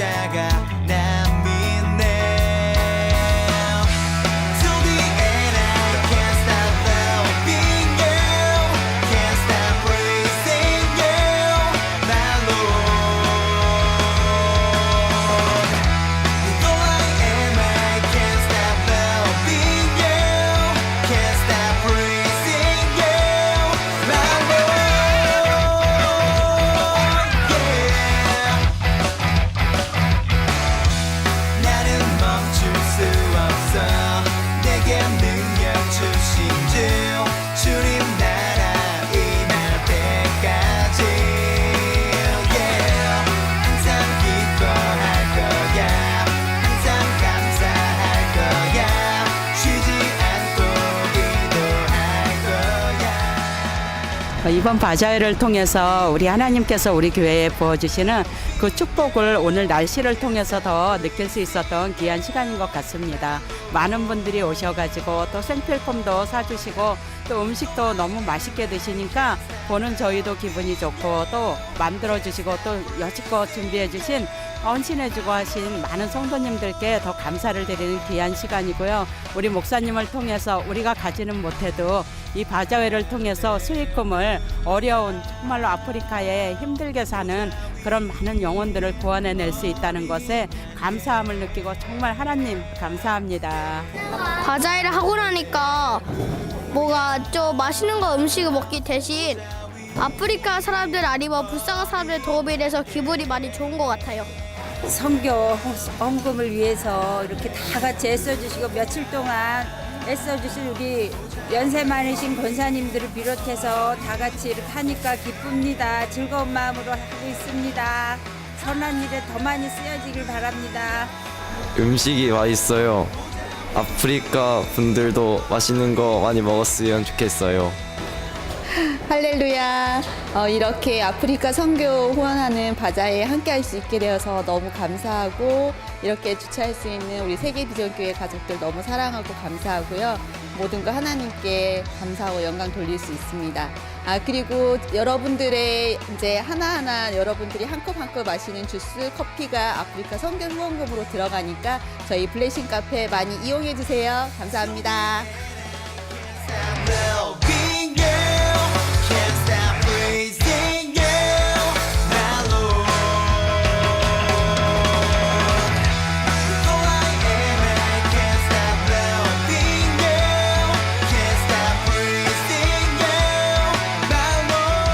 십자가 난 믿네. Till the end I can't stop loving you, can't stop praising you, my Lord. Though I am, I can't stop loving you, can't stop praising you, my Lord. Yeah. 나는 멈출 수 없어. 내게 능력 주신 주 주님 나라 임할 때까지. Yeah. 항상 기뻐할 거야. 항상 감사할 거야. 쉬지 않고 기도할 거야. 이번 바자회를 통해서 우리 하나님께서 우리 교회에 부어주시는 그 축복을 오늘 날씨를 통해서 더 느낄 수 있었던 귀한 시간인 것 같습니다. 많은 분들이 오셔가지고 또 생필품도 사주시고 또 음식도 너무 맛있게 드시니까 보는 저희도 기분이 좋고 또 만들어주시고 또 여지껏 준비해주신 헌신해주고 하신 많은 성도님들께 더 감사를 드리는 귀한 시간이고요. 우리 목사님을 통해서 우리가 가지는 못해도 이 바자회를 통해서 수익금을 어려운 정말로 아프리카에 힘들게 사는 그런 많은 영혼들을 구원해낼 수 있다는 것에 감사함을 느끼고 정말 하나님 감사합니다. 바자회를 하고 나니까 뭐가 좀 맛있는 거 음식을 먹기 대신 아프리카 사람들 아니면 불쌍한 사람들 도움이 돼서 기분이 많이 좋은 것 같아요. 선교 헌금을 위해서 이렇게 다 같이 애써주시고 며칠 동안 애써주신 우리 연세 많으신 권사님들을 비롯해서 다 같이 이렇게 하니까 기쁩니다. 즐거운 마음으로 하고 있습니다. 선한 일에 더 많이 쓰여지길 바랍니다. 음식이 맛있어요. 아프리카 분들도 맛있는 거 많이 먹었으면 좋겠어요. 할렐루야. 이렇게 아프리카 선교 후원하는 바자회에 함께 할 수 있게 되어서 너무 감사하고 이렇게 주최할 수 있는 우리 세계비전교회 가족들 너무 사랑하고 감사하고요. 모든 거 하나님께 감사하고 영광 돌릴 수 있습니다. 그리고 여러분들의 이제 하나하나 여러분들이 한 컵 한 컵 마시는 주스, 커피가 아프리카 선교 후원금으로 들어가니까 저희 블레싱 카페 많이 이용해 주세요. 감사합니다. Loving you, can't stop praising you, my Lord. Though I am, I can't stop loving you, can't stop praising you, my Lord.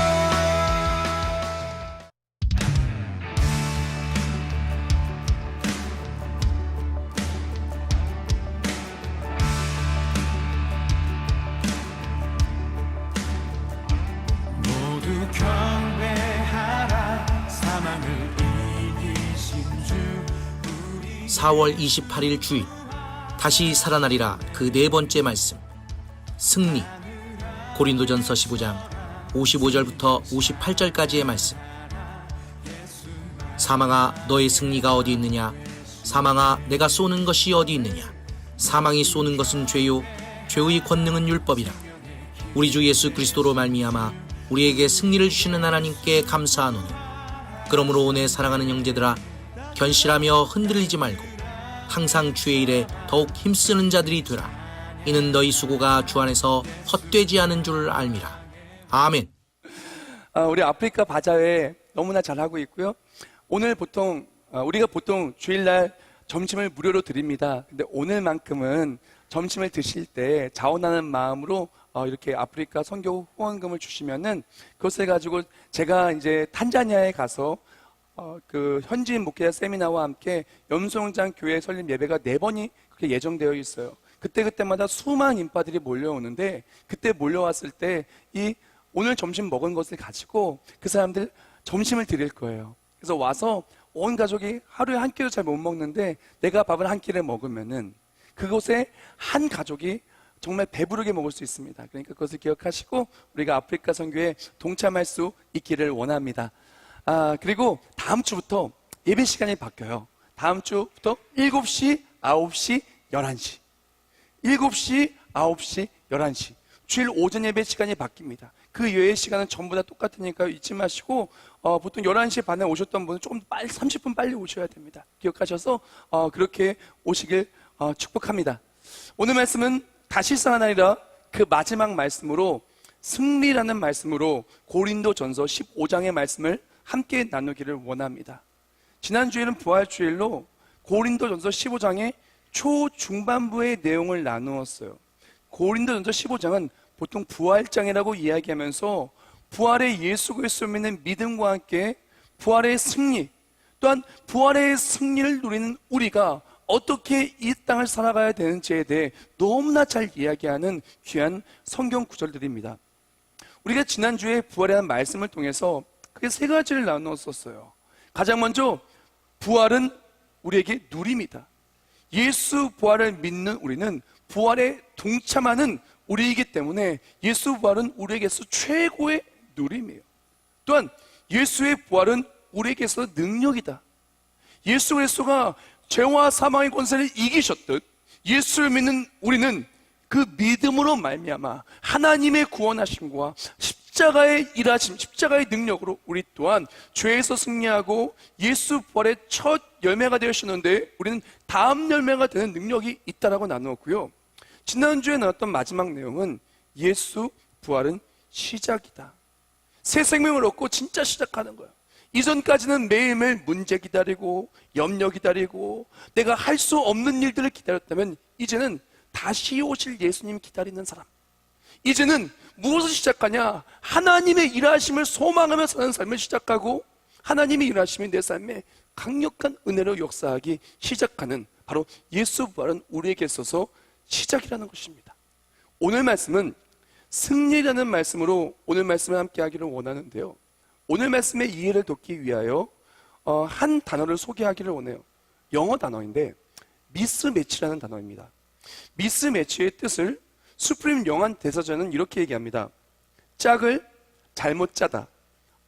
모두 경배하라. 사망을 이기신 주 우리 4월 28일 주일 다시 살아나리라 그 네 번째 말씀 승리 고린도전서 15장 55절부터 58절까지의 말씀. 사망아 너의 승리가 어디 있느냐. 사망아 내가 쏘는 것이 어디 있느냐. 사망이 쏘는 것은 죄요 죄의 권능은 율법이라. 우리 주 예수 그리스도로 말미암아 우리에게 승리를 주시는 하나님께 감사하노니 그러므로 내 사랑하는 형제들아 견실하며 흔들리지 말고 항상 주의 일에 더욱 힘쓰는 자들이 되라. 이는 너희 수고가 주 안에서 헛되지 않은 줄 알미라. 아멘. 우리 아프리카 바자회 너무나 잘하고 있고요. 오늘 우리가 보통 주일날 점심을 무료로 드립니다. 근데 오늘만큼은 점심을 드실 때 자원하는 마음으로 이렇게 아프리카 선교 후원금을 주시면은 그것을 가지고 제가 이제 탄자니아에 가서 그 현지인 목회자 세미나와 함께 염소농장 교회 설립 예배가 4번이 그렇게 예정되어 있어요. 그때마다 수많은 인파들이 몰려오는데 그때 몰려왔을 때 이 오늘 점심 먹은 것을 가지고 그 사람들 점심을 드릴 거예요. 그래서 와서 온 가족이 하루에 한 끼도 잘 못 먹는데 내가 밥을 한 끼를 먹으면은 그곳에 한 가족이 정말 배부르게 먹을 수 있습니다. 그러니까 그것을 기억하시고 우리가 아프리카 선교에 동참할 수 있기를 원합니다. 그리고 다음 주부터 예배 시간이 바뀌어요. 다음 주부터 7시, 9시, 11시. 7시, 9시, 11시. 주일 오전 예배 시간이 바뀝니다. 그 이외의 시간은 전부 다 똑같으니까 잊지 마시고 보통 11시 반에 오셨던 분은 조금 빨리 30분 빨리 오셔야 됩니다. 기억하셔서 그렇게 오시길 축복합니다. 오늘 말씀은 다시 일어나리라 그 마지막 말씀으로 승리라는 말씀으로 고린도전서 15장의 말씀을 함께 나누기를 원합니다. 지난주에는 부활주일로 고린도전서 15장의 초중반부의 내용을 나누었어요. 고린도전서 15장은 보통 부활장이라고 이야기하면서 부활의 예수 그리스도를 믿는 믿음과 함께 부활의 승리, 또한 부활의 승리를 누리는 우리가 어떻게 이 땅을 살아가야 되는지에 대해 너무나 잘 이야기하는 귀한 성경 구절들입니다. 우리가 지난주에 부활에 대한 말씀을 통해서 크게 세 가지를 나누었었어요. 가장 먼저 부활은 우리에게 누림이다. 예수 부활을 믿는 우리는 부활에 동참하는 우리이기 때문에 예수 부활은 우리에게서 최고의 누림이에요. 또한 예수의 부활은 우리에게서 능력이다. 예수 그리스도가 죄와 사망의 권세를 이기셨듯 예수를 믿는 우리는 그 믿음으로 말미암아 하나님의 구원하심과 십자가의 일하심, 십자가의 능력으로 우리 또한 죄에서 승리하고 예수 부활의 첫 열매가 되셨는데 우리는 다음 열매가 되는 능력이 있다라고 나누었고요. 지난주에 나왔던 마지막 내용은 예수 부활은 시작이다. 새 생명을 얻고 진짜 시작하는 거예요. 이전까지는 매일매일 문제 기다리고 염려 기다리고 내가 할 수 없는 일들을 기다렸다면 이제는 다시 오실 예수님 기다리는 사람. 이제는 무엇을 시작하냐? 하나님의 일하심을 소망하며 사는 삶을 시작하고 하나님의 일하심이 내 삶에 강력한 은혜로 역사하기 시작하는 바로 예수 부활은 우리에게 있어서 시작이라는 것입니다. 오늘 말씀은 승리라는 말씀으로 오늘 말씀을 함께 하기를 원하는데요. 오늘 말씀의 이해를 돕기 위하여 한 단어를 소개하기를 원해요. 영어 단어인데 미스매치라는 단어입니다. 미스매치의 뜻을 수프림 영한 대사전은 이렇게 얘기합니다. 짝을 잘못 짜다,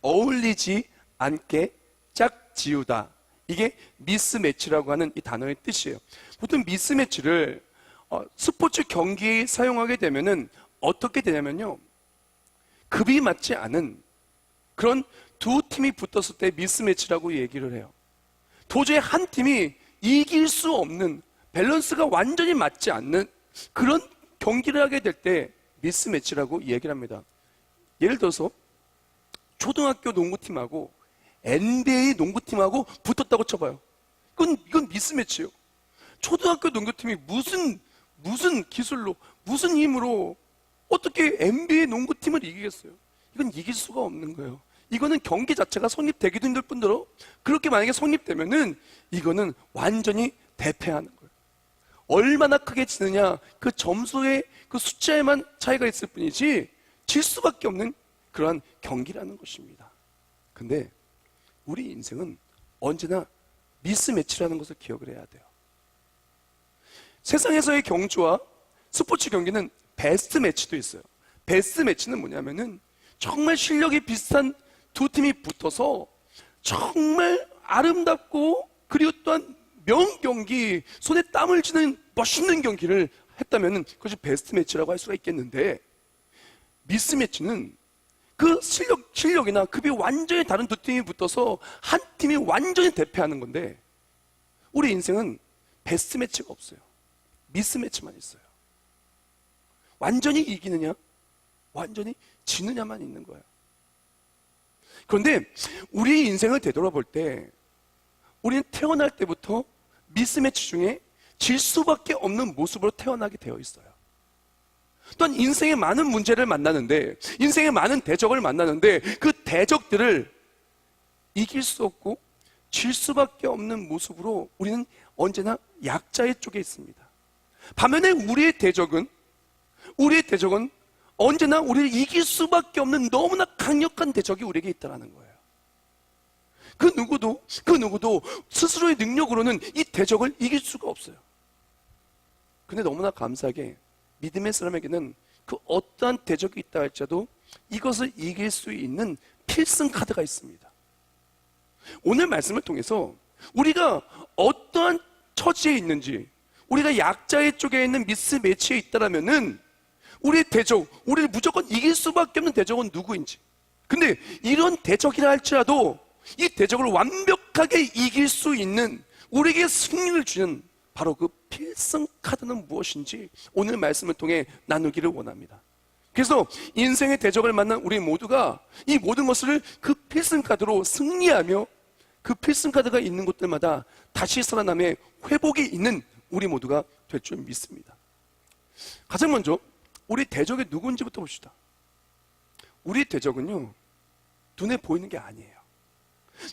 어울리지 않게 짝 지우다. 이게 미스매치라고 하는 이 단어의 뜻이에요. 보통 미스매치를 스포츠 경기에 사용하게 되면은 어떻게 되냐면요, 급이 맞지 않은 그런 두 팀이 붙었을 때 미스매치라고 얘기를 해요. 도저히 한 팀이 이길 수 없는, 밸런스가 완전히 맞지 않는 그런 경기를 하게 될 때 미스매치라고 얘기를 합니다. 예를 들어서 초등학교 농구팀하고 NBA 농구팀하고 붙었다고 쳐봐요. 이건 미스매치예요. 초등학교 농구팀이 무슨 기술로, 무슨 힘으로 어떻게 NBA 농구팀을 이기겠어요? 이건 이길 수가 없는 거예요. 이거는 경기 자체가 성립되기도 힘들 뿐더러 그렇게 만약에 성립되면은 이거는 완전히 대패하는 거예요. 얼마나 크게 지느냐, 그 점수의 그 숫자에만 차이가 있을 뿐이지 질 수밖에 없는 그러한 경기라는 것입니다. 근데 우리 인생은 언제나 미스매치라는 것을 기억을 해야 돼요. 세상에서의 경주와 스포츠 경기는 베스트 매치도 있어요. 베스트 매치는 뭐냐면은 정말 실력이 비슷한 두 팀이 붙어서 정말 아름답고 그리고 또한 명경기, 손에 땀을 쥐는 멋있는 경기를 했다면 그것이 베스트 매치라고 할 수가 있겠는데, 미스 매치는 그 실력이나 급이 완전히 다른 두 팀이 붙어서 한 팀이 완전히 대패하는 건데, 우리 인생은 베스트 매치가 없어요. 미스 매치만 있어요. 완전히 이기느냐, 완전히 지느냐만 있는 거예요. 그런데 우리 인생을 되돌아볼 때 우리는 태어날 때부터 미스매치 중에 질 수밖에 없는 모습으로 태어나게 되어 있어요. 또한 인생의 많은 문제를 만나는데, 인생의 많은 대적을 만나는데 그 대적들을 이길 수 없고 질 수밖에 없는 모습으로 우리는 언제나 약자의 쪽에 있습니다. 반면에 우리의 대적은 언제나 우리를 이길 수밖에 없는 너무나 강력한 대적이 우리에게 있다는 거예요. 그 누구도 스스로의 능력으로는 이 대적을 이길 수가 없어요. 근데 너무나 감사하게 믿음의 사람에게는 그 어떠한 대적이 있다 할지라도 이것을 이길 수 있는 필승 카드가 있습니다. 오늘 말씀을 통해서 우리가 어떠한 처지에 있는지, 우리가 약자의 쪽에 있는 미스매치에 있다라면은 우리의 대적, 우리를 무조건 이길 수밖에 없는 대적은 누구인지. 근데 이런 대적이라 할지라도 이 대적을 완벽하게 이길 수 있는, 우리에게 승리를 주는 바로 그 필승 카드는 무엇인지 오늘 말씀을 통해 나누기를 원합니다. 그래서 인생의 대적을 만난 우리 모두가 이 모든 것을 그 필승 카드로 승리하며 그 필승 카드가 있는 곳들마다 다시 살아남의 회복이 있는 우리 모두가 될 줄 믿습니다. 가장 먼저 우리 대적이 누구인지부터 봅시다. 우리 대적은요, 눈에 보이는 게 아니에요.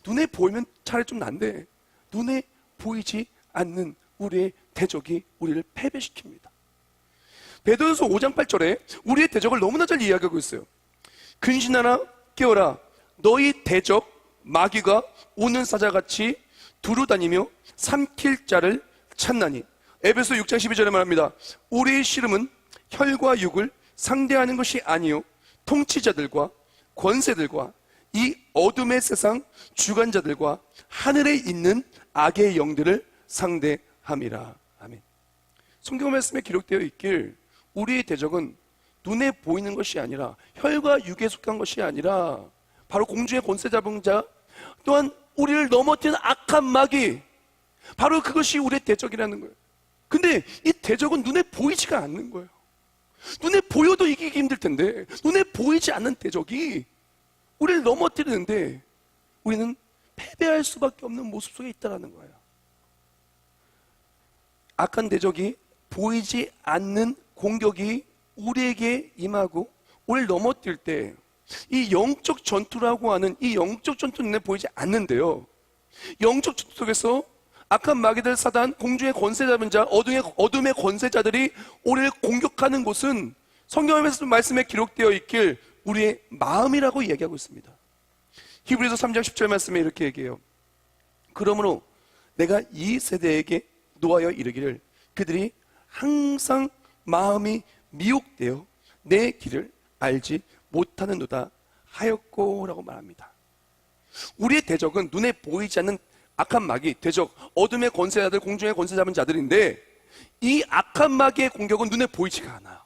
눈에 보이면 차라리 좀 난데 눈에 보이지 않는 우리의 대적이 우리를 패배시킵니다. 베드로서 5장 8절에 우리의 대적을 너무나 잘 이야기하고 있어요. 근신하라, 깨어라. 너희 대적 마귀가 오는 사자같이 두루다니며 삼킬 자를 찾나니. 에베소 6장 12절에 말합니다. 우리의 씨름은 혈과 육을 상대하는 것이 아니요 통치자들과 권세들과 이 어둠의 세상 주관자들과 하늘에 있는 악의 영들을 상대함이라. 아멘. 성경 말씀에 기록되어 있길 우리의 대적은 눈에 보이는 것이 아니라 혈과 육에 속한 것이 아니라 바로 공중의 권세 잡은 자, 또한 우리를 넘어뜨리는 악한 마귀, 바로 그것이 우리의 대적이라는 거예요. 근데 이 대적은 눈에 보이지가 않는 거예요. 눈에 보여도 이기기 힘들 텐데 눈에 보이지 않는 대적이 우리를 넘어뜨리는데 우리는 패배할 수밖에 없는 모습 속에 있다는 거예요. 악한 대적이 보이지 않는 공격이 우리에게 임하고 우리를 넘어뜨릴 때 이 영적 전투라고 하는 이 영적 전투는 눈에 보이지 않는데요, 영적 전투 속에서 악한 마귀들, 사단, 공중의 권세 잡은 자, 어둠의 권세자들이 우리를 공격하는 곳은 성경의 말씀에 기록되어 있길 우리의 마음이라고 이야기하고 있습니다. 히브리서 3장 10절 말씀에 이렇게 얘기해요. 그러므로 내가 이 세대에게 노하여 이르기를 그들이 항상 마음이 미혹되어 내 길을 알지 못하는도다 하였고 라고 말합니다. 우리의 대적은 눈에 보이지 않는 악한 마귀, 대적, 어둠의 권세자들, 공중의 권세 잡은 자들인데 이 악한 마귀의 공격은 눈에 보이지가 않아요.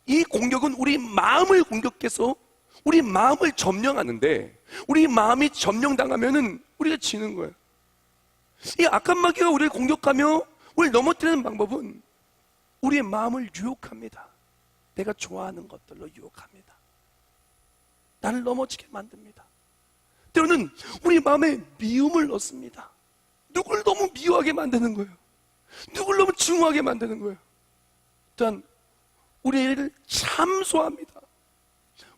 이 공격은 우리 마음을 공격해서 우리 마음을 점령하는데, 우리 마음이 점령당하면은 우리가 지는 거예요. 이 악한 마귀가 우리를 공격하며 우리를 넘어뜨리는 방법은 우리의 마음을 유혹합니다. 내가 좋아하는 것들로 유혹합니다. 나를 넘어지게 만듭니다. 때로는 우리 마음에 미움을 넣습니다. 누굴 너무 미워하게 만드는 거예요. 누굴 너무 증오하게 만드는 거예요. 일단 우리를 참소합니다.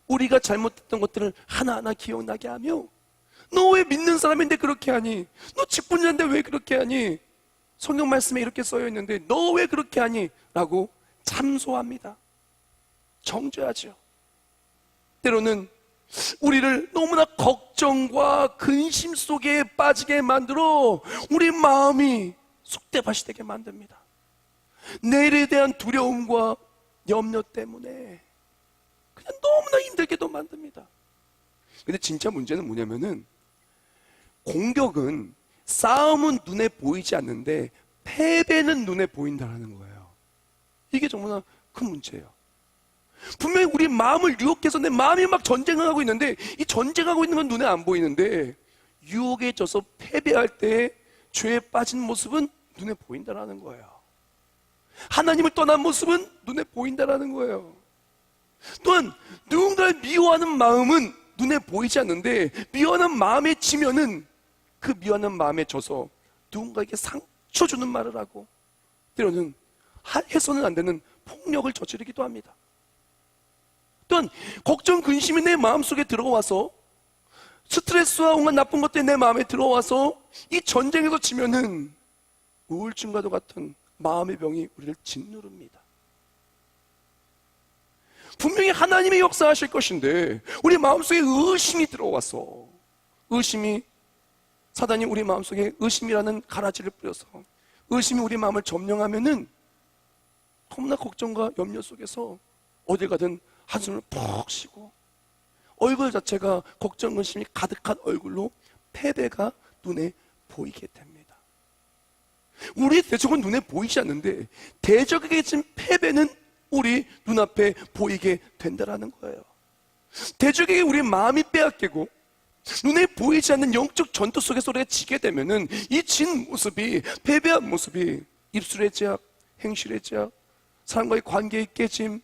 우리가 잘못했던 것들을 하나하나 기억나게 하며, 너 왜 믿는 사람인데 그렇게 하니? 너 직분자인데 왜 그렇게 하니? 성경 말씀에 이렇게 써여 있는데 너 왜 그렇게 하니? 라고 참소합니다. 정죄하죠. 때로는 우리를 너무나 걱정과 근심 속에 빠지게 만들어 우리 마음이 쑥대밭이 되게 만듭니다. 내일에 대한 두려움과 염려 때문에 그냥 너무나 힘들게도 만듭니다. 근데 진짜 문제는 뭐냐면은, 공격은, 싸움은 눈에 보이지 않는데 패배는 눈에 보인다는 거예요. 이게 정말 큰 문제예요. 분명히 우리 마음을 유혹해서 내 마음이 막 전쟁을 하고 있는데, 이 전쟁하고 있는 건 눈에 안 보이는데 유혹에 져서 패배할 때 죄에 빠진 모습은 눈에 보인다는 거예요. 하나님을 떠난 모습은 눈에 보인다는 거예요. 또한 누군가를 미워하는 마음은 눈에 보이지 않는데, 미워하는 마음에 지면은 그 미워하는 마음에 져서 누군가에게 상처 주는 말을 하고, 때로는 해서는 안 되는 폭력을 저지르기도 합니다. 또한 걱정, 근심이 내 마음속에 들어와서, 스트레스와 온갖 나쁜 것들이 내 마음에 들어와서 이 전쟁에서 지면은 우울증과도 같은 마음의 병이 우리를 짓누릅니다. 분명히 하나님의 역사하실 것인데 우리 마음속에 의심이 들어와서, 의심이, 사단이 우리 마음속에 의심이라는 가라지를 뿌려서 의심이 우리 마음을 점령하면은 너무나 걱정과 염려 속에서 어딜 가든 한숨을 푹 쉬고 얼굴 자체가 걱정, 근심이 가득한 얼굴로 패배가 눈에 보이게 됩니다. 우리의 대적은 눈에 보이지 않는데 대적에게 진 패배는 우리 눈앞에 보이게 된다라는 거예요. 대적에게 우리 마음이 빼앗기고 눈에 보이지 않는 영적 전투 속에서 우리가 지게 되면은 이 진 모습이, 패배한 모습이 입술의 제약, 행실의 제약, 사람과의 관계의 깨짐,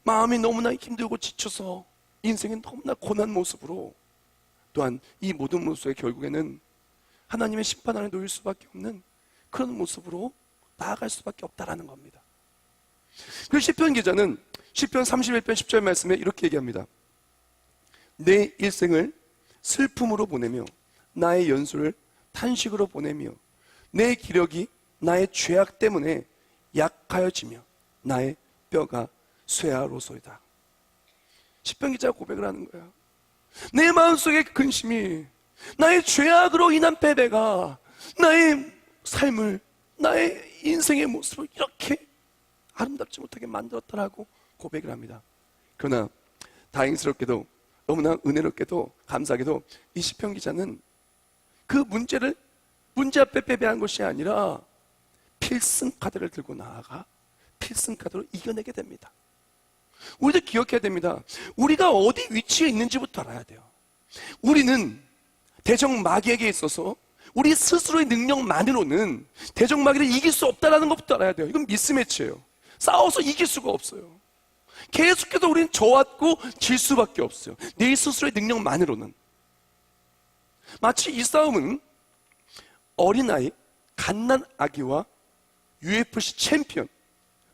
마음이 너무나 힘들고 지쳐서 인생이 너무나 고난 모습으로, 또한 이 모든 모습에 결국에는 하나님의 심판 안에 놓일 수밖에 없는 그런 모습으로 나아갈 수밖에 없다라는 겁니다. 그래서 시편 기자는 시편 31편 10절 말씀에 이렇게 얘기합니다. 내 일생을 슬픔으로 보내며 나의 연수를 탄식으로 보내며 내 기력이 나의 죄악 때문에 약하여지며 나의 뼈가 쇠하로소이다. 시편 기자가 고백을 하는 거예요. 내 마음속의 근심이, 나의 죄악으로 인한 패배가 나의 삶을, 나의 인생의 모습을 이렇게 아름답지 못하게 만들었다라고 고백을 합니다. 그러나 다행스럽게도, 너무나 은혜롭게도, 감사하게도 이 시편 기자는 그 문제 앞에 패배한 것이 아니라 필승 카드를 들고 나아가 필승 카드로 이겨내게 됩니다. 우리도 기억해야 됩니다. 우리가 어디 위치에 있는지부터 알아야 돼요. 우리는 대적 마귀에게 있어서 우리 스스로의 능력만으로는 대적 마귀를 이길 수 없다는 것부터 알아야 돼요. 이건 미스매치예요. 싸워서 이길 수가 없어요. 계속해서 우리는 져왔고 질 수밖에 없어요. 내 스스로의 능력만으로는. 마치 이 싸움은 어린아이, 갓난 아기와 UFC 챔피언,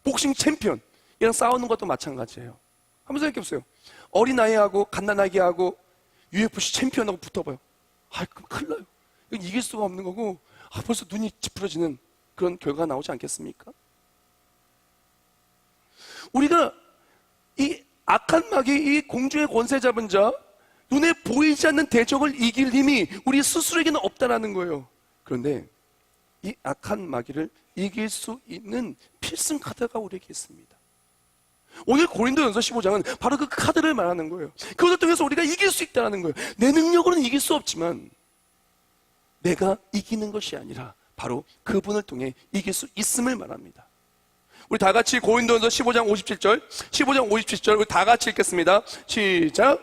복싱 챔피언 이랑 싸우는 것도 마찬가지예요. 한번 생각해 보세요. 어린아이하고 갓난아기하고 UFC 챔피언하고 붙어봐요. 그럼 큰일 나요. 이건 이길 수가 없는 거고, 벌써 눈이 찌푸려지는 그런 결과가 나오지 않겠습니까? 우리가 이 악한 마귀, 이 공주의 권세 잡은 자, 눈에 보이지 않는 대적을 이길 힘이 우리 스스로에게는 없다라는 거예요. 그런데 이 악한 마귀를 이길 수 있는 필승 카드가 우리에게 있습니다. 오늘 고린도전서 15장은 바로 그 카드를 말하는 거예요. 그것을 통해서 우리가 이길 수 있다는 거예요. 내 능력으로는 이길 수 없지만 내가 이기는 것이 아니라 바로 그분을 통해 이길 수 있음을 말합니다. 우리 다 같이 고린도전서 15장 57절 우리 다 같이 읽겠습니다. 시작.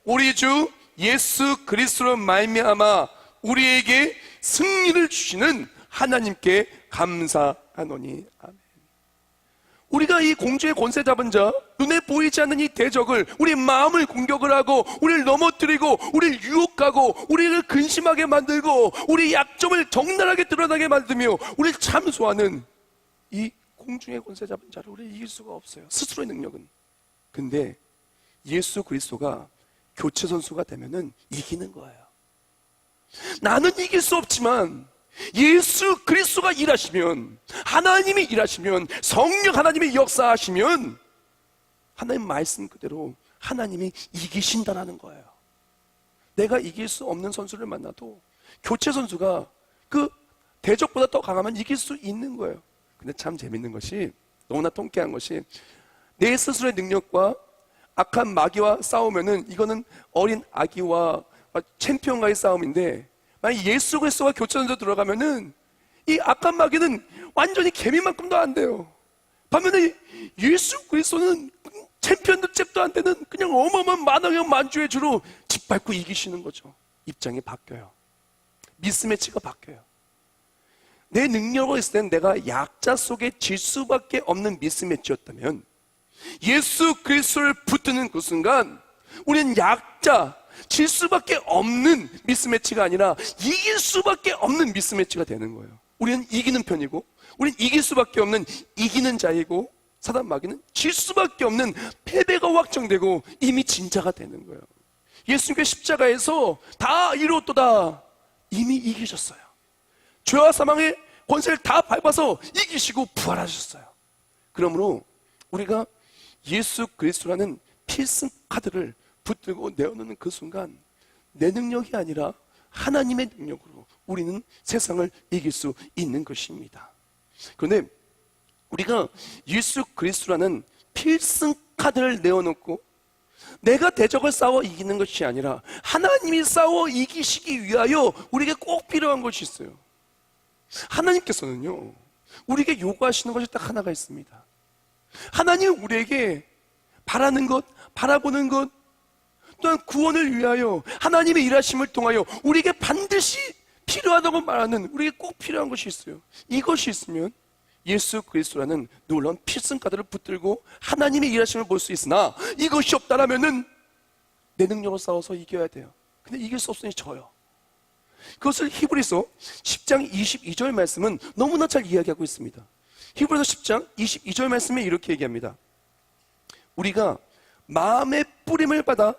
우리 주 예수 그리스도로 말미암아 우리에게 승리를 주시는 하나님께 감사하노니. 아멘. 우리가 이 공주의 권세 잡은 자, 눈에 보이지 않는 이 대적을, 우리 마음을 공격을 하고 우리를 넘어뜨리고 우리를 유혹하고 우리를 근심하게 만들고 우리 약점을 적나라하게 드러나게 만들며 우리를 참소하는 이 공중의 권세 잡은 자를 우리 이길 수가 없어요. 스스로의 능력은. 근데 예수 그리스도가 교체 선수가 되면은 이기는 거예요. 나는 이길 수 없지만 예수 그리스도가 일하시면, 하나님이 일하시면, 성령 하나님이 역사하시면 하나님 말씀 그대로 하나님이 이기신다라는 거예요. 내가 이길 수 없는 선수를 만나도 교체 선수가 그 대적보다 더 강하면 이길 수 있는 거예요. 근데 참 재밌는 것이, 너무나 통쾌한 것이, 내 스스로의 능력과 악한 마귀와 싸우면은 이거는 어린 아기와 챔피언과의 싸움인데, 만약 예수 그리스도가 교체선수 들어가면은 이 악한 마귀는 완전히 개미만큼도 안 돼요. 반면에 예수 그리스도는 챔피언도 잽도 안 되는 그냥 어마어마한 만왕의 만주의 주로 짓밟고 이기시는 거죠. 입장이 바뀌어요. 미스매치가 바뀌어요. 내 능력으로 있을 때는 내가 약자 속에 질 수밖에 없는 미스매치였다면, 예수 그리스도를 붙드는 그 순간 우리는 약자, 질 수밖에 없는 미스매치가 아니라 이길 수밖에 없는 미스매치가 되는 거예요. 우리는 이기는 편이고, 우리는 이길 수밖에 없는 이기는 자이고, 사단 마귀는 질 수밖에 없는 패배가 확정되고 이미 진자가 되는 거예요. 예수님께 십자가에서 다 이루었도다, 이미 이기셨어요. 죄와 사망의 권세를 다 밟아서 이기시고 부활하셨어요. 그러므로 우리가 예수 그리스도라는 필승 카드를 붙들고 내어놓는 그 순간 내 능력이 아니라 하나님의 능력으로 우리는 세상을 이길 수 있는 것입니다. 그런데 우리가 예수 그리스도라는 필승 카드를 내어놓고 내가 대적을 싸워 이기는 것이 아니라 하나님이 싸워 이기시기 위하여 우리에게 꼭 필요한 것이 있어요. 하나님께서는요, 우리에게 요구하시는 것이 딱 하나가 있습니다. 하나님은 우리에게 바라는 것, 바라보는 것, 또한 구원을 위하여 하나님의 일하심을 통하여 우리에게 반드시 필요하다고 말하는, 우리에게 꼭 필요한 것이 있어요. 이것이 있으면 예수 그리스도라는 놀라운 필승카드를 붙들고 하나님의 일하심을 볼 수 있으나, 이것이 없다라면은 내 능력으로 싸워서 이겨야 돼요. 근데 이길 수 없으니 져요. 그것을 히브리서 10장 22절 말씀은 너무나 잘 이야기하고 있습니다. 히브리서 10장 22절 말씀에 이렇게 얘기합니다. 우리가 마음의 뿌림을 받아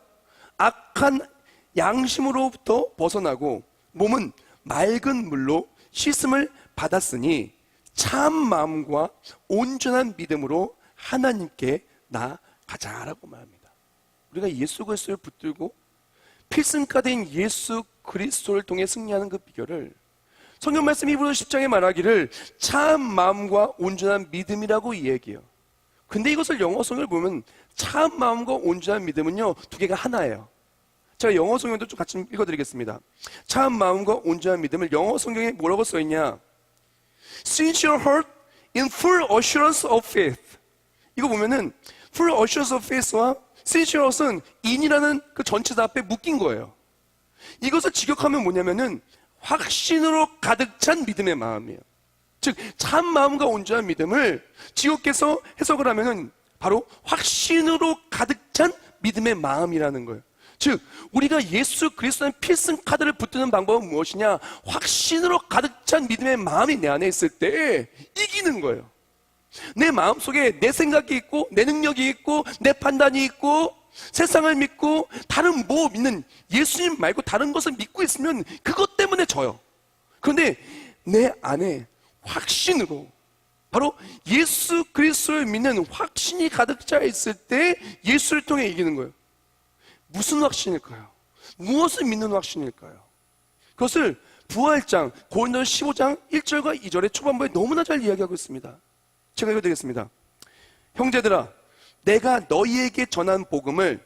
악한 양심으로부터 벗어나고 몸은 맑은 물로 씻음을 받았으니 참 마음과 온전한 믿음으로 하나님께 나아가자라고 말합니다. 우리가 예수 그리스도를 붙들고 필승카드인 예수 그리스도를 통해 승리하는 그 비결을 성경 말씀 히브리서 10장에 말하기를 참 마음과 온전한 믿음이라고 이야기해요. 근데 이것을 영어 성경을 보면 참 마음과 온전한 믿음은요, 두 개가 하나예요. 제가 영어 성경도 좀 같이 읽어드리겠습니다. 참 마음과 온전한 믿음을 영어 성경에 뭐라고 써있냐? Sincere heart in full assurance of faith. 이거 보면은 full assurance of faith와 sincere heart은 in이라는 그 전치사 앞에 묶인 거예요. 이것을 직역하면 뭐냐면은 확신으로 가득 찬 믿음의 마음이에요. 즉, 참 마음과 온전한 믿음을 직역해서 해석을 하면은 바로 확신으로 가득 찬 믿음의 마음이라는 거예요. 즉, 우리가 예수 그리스도의 필승카드를 붙드는 방법은 무엇이냐? 확신으로 가득 찬 믿음의 마음이 내 안에 있을 때 이기는 거예요. 내 마음속에 내 생각이 있고 내 능력이 있고 내 판단이 있고 세상을 믿고 다른 뭐 믿는, 예수님 말고 다른 것을 믿고 있으면 그것 때문에 져요. 그런데 내 안에 확신으로, 바로 예수 그리스도를 믿는 확신이 가득 차 있을 때 예수를 통해 이기는 거예요. 무슨 확신일까요? 무엇을 믿는 확신일까요? 그것을 부활장 고린도서 15장 1절과 2절의 초반부에 너무나 잘 이야기하고 있습니다. 제가 읽어드리겠습니다. 형제들아, 내가 너희에게 전한 복음을